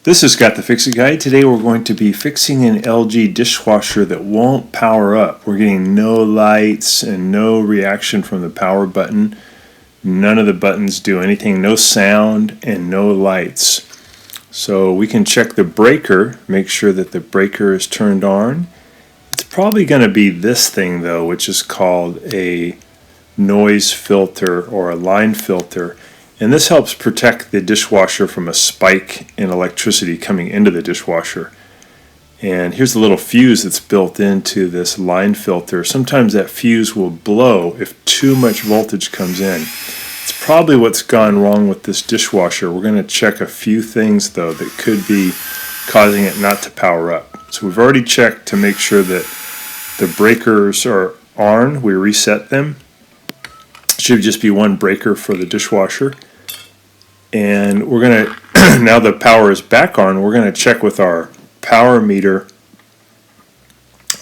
This is Scott the Fix-It Guy. Today we're going to be fixing an LG dishwasher that won't power up. We're getting no lights and no reaction from the power button. None of the buttons do anything, no sound and no lights. So we can check the breaker, make sure that the breaker is turned on. It's probably going to be this thing though, which is called a noise filter or a line filter. And this helps protect the dishwasher from a spike in electricity coming into the dishwasher. And here's a little fuse that's built into this line filter. Sometimes that fuse will blow if too much voltage comes in. It's probably what's gone wrong with this dishwasher. We're going to check a few things though that could be causing it not to power up. So we've already checked to make sure that the breakers are on. We reset them. It should just be one breaker for the dishwasher. And we're going to, now the power is back on, we're going to check with our power meter,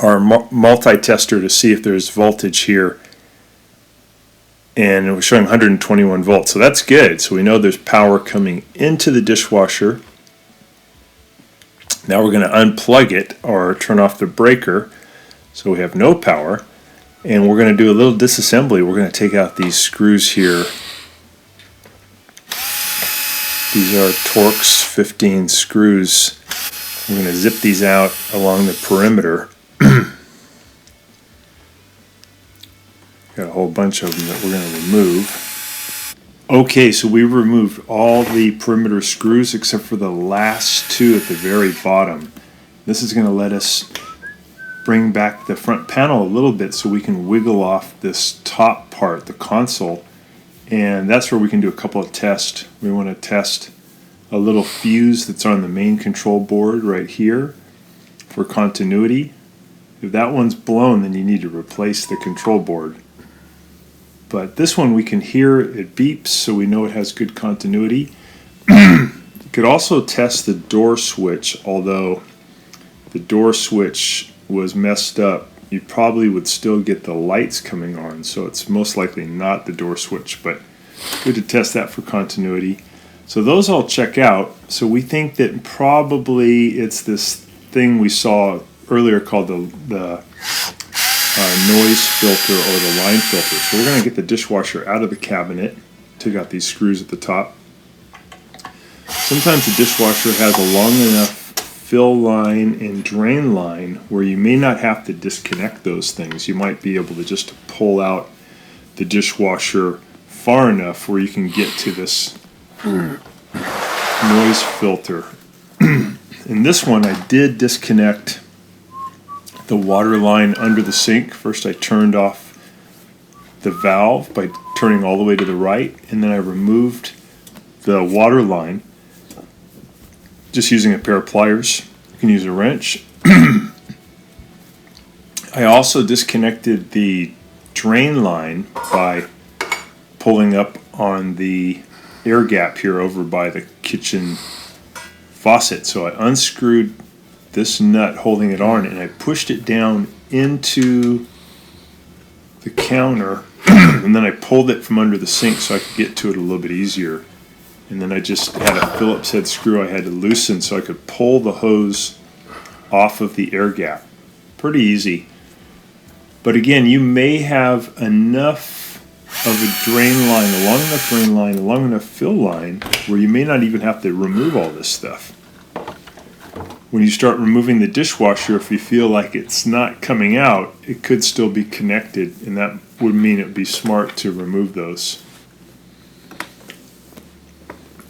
our multi-tester, to see if there's voltage here. And it was showing 121 volts, so that's good. So we know there's power coming into the dishwasher. Now we're going to unplug it or turn off the breaker so we have no power. And we're going to do a little disassembly. We're going to take out these screws here. These are Torx 15 screws. We're going to zip these out along the perimeter. Got a whole bunch of them that we're going to remove. Okay, so we removed all the perimeter screws except for the last two at the very bottom. This is going to let us bring back the front panel a little bit so we can wiggle off this top part, the console. And that's where we can do a couple of tests. We want to test a little fuse that's on the main control board right here for continuity. If that one's blown, then you need to replace the control board. But this one we can hear it beeps, so we know it has good continuity. You could also test the door switch, although the door switch was messed up. You probably would still get the lights coming on, so it's most likely not the door switch, but good to test that for continuity. So those all check out. So we think that probably it's this thing we saw earlier called the noise filter or the line filter. So we're going to get the dishwasher out of the cabinet, take out these screws at the top. Sometimes the dishwasher has a long enough fill line and drain line where you may not have to disconnect those things. You might be able to just pull out the dishwasher far enough where you can get to this noise filter. In this one I did disconnect the water line under the sink. First I turned off the valve by turning all the way to the right, and then I removed the water line just using a pair of pliers. You can use a wrench. I also disconnected the drain line by pulling up on the air gap here over by the kitchen faucet. So I unscrewed this nut holding it on and I pushed it down into the counter and then I pulled it from under the sink so I could get to it a little bit easier. And then I just had a Phillips head screw I had to loosen so I could pull the hose off of the air gap. Pretty easy. But again, you may have enough of a drain line, a long enough drain line, a long enough fill line where you may not even have to remove all this stuff. When you start removing the dishwasher, if you feel like it's not coming out, it could still be connected, and that would mean it would be smart to remove those.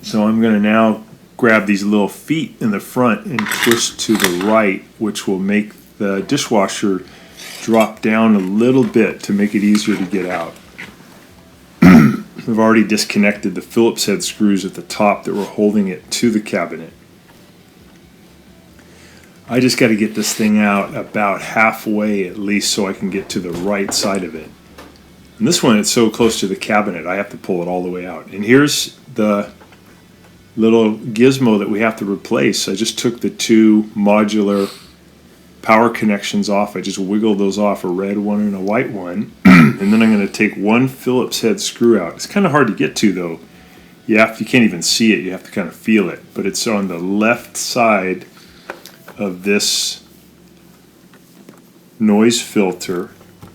So I'm going to now grab these little feet in the front and twist to the right, which will make the dishwasher drop down a little bit to make it easier to get out. We've already disconnected the Phillips head screws at the top that were holding it to the cabinet. I just got to get this thing out about halfway at least so I can get to the right side of it. And this one, it's so close to the cabinet, I have to pull it all the way out. And here's the little gizmo that we have to replace. I just took the two modular power connections off. I just wiggled those off, a red one and a white one. And then I'm going to take one Phillips head screw out. It's kind of hard to get to though. you can't even see it, you have to kind of feel it, but it's on the left side of this noise filter,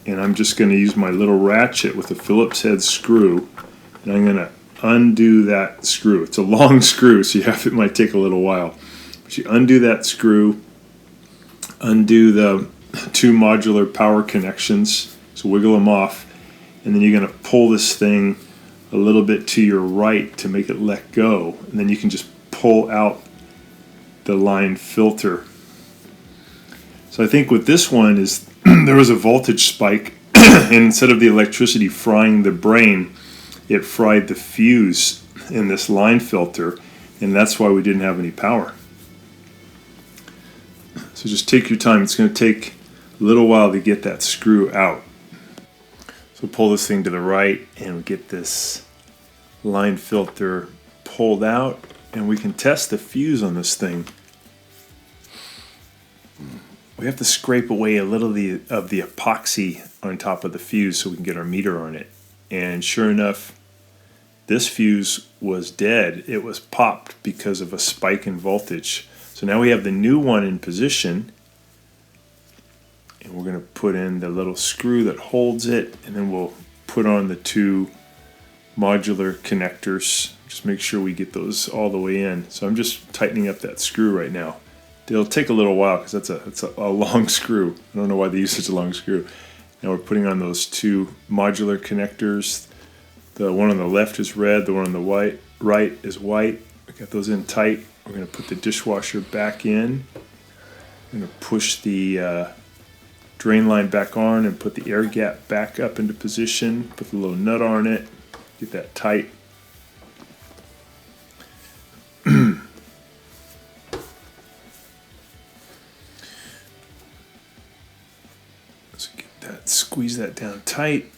and I'm just going to use my little ratchet with a Phillips head screw, and I'm going to undo that screw. It's a long screw, so it might take a little while. But you undo that screw, undo the two modular power connections, so wiggle them off, and then you're going to pull this thing a little bit to your right to make it let go, and then you can just pull out the line filter. So I think with this one is there was a voltage spike, and instead of the electricity frying the brain, it fried the fuse in this line filter, and that's why we didn't have any power. So just take your time. It's going to take a little while to get that screw out. So pull this thing to the right, and we get this line filter pulled out, and we can test the fuse on this thing. We have to scrape away a little of the epoxy on top of the fuse so we can get our meter on it. And sure enough, this fuse was dead. It was popped because of a spike in voltage. So now we have the new one in position, and we're going to put in the little screw that holds it, and then we'll put on the two modular connectors. Just make sure we get those all the way in. So I'm just tightening up that screw right now. It'll take a little while because that's a long screw. I don't know why they use such a long screw. Now we're putting on those two modular connectors. The one on the left is red, the one on the right is white. We got those in tight. We're going to put the dishwasher back in. I'm going to push the drain line back on and put the air gap back up into position. Put the little nut on it. Get that tight. So get that, squeeze that down tight.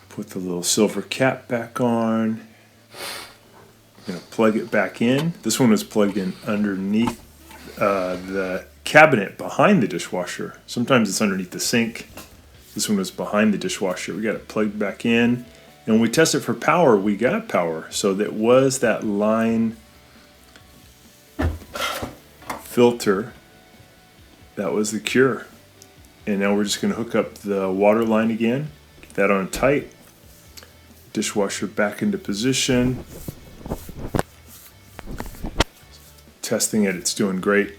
Put the little silver cap back on. I'm going to plug it back in. This one was plugged in underneath the cabinet behind the dishwasher. Sometimes it's underneath the sink. This one was behind the dishwasher. We got it plugged back in. And when we tested for power, we got power. So that was that line filter. That was the cure. And now we're just going to hook up the water line again. Get that on tight. Dishwasher back into position. Testing it, it's doing great.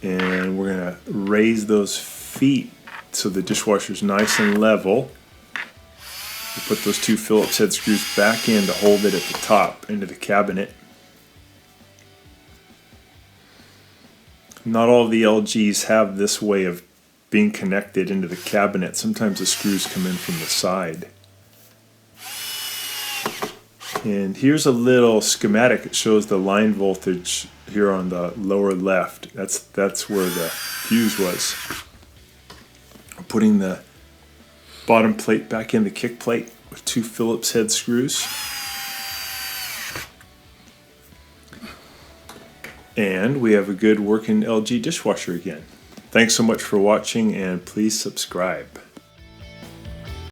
And we're going to raise those feet so the dishwasher's nice and level. We put those two Phillips head screws back in to hold it at the top into the cabinet. Not all of the LGs have this way of being connected into the cabinet. Sometimes the screws come in from the side. And here's a little schematic. It shows the line voltage here on the lower left. That's where the fuse was. I'm putting the bottom plate back in the kick plate with two Phillips head screws. And we have a good working LG dishwasher again. Thanks so much for watching, and please subscribe.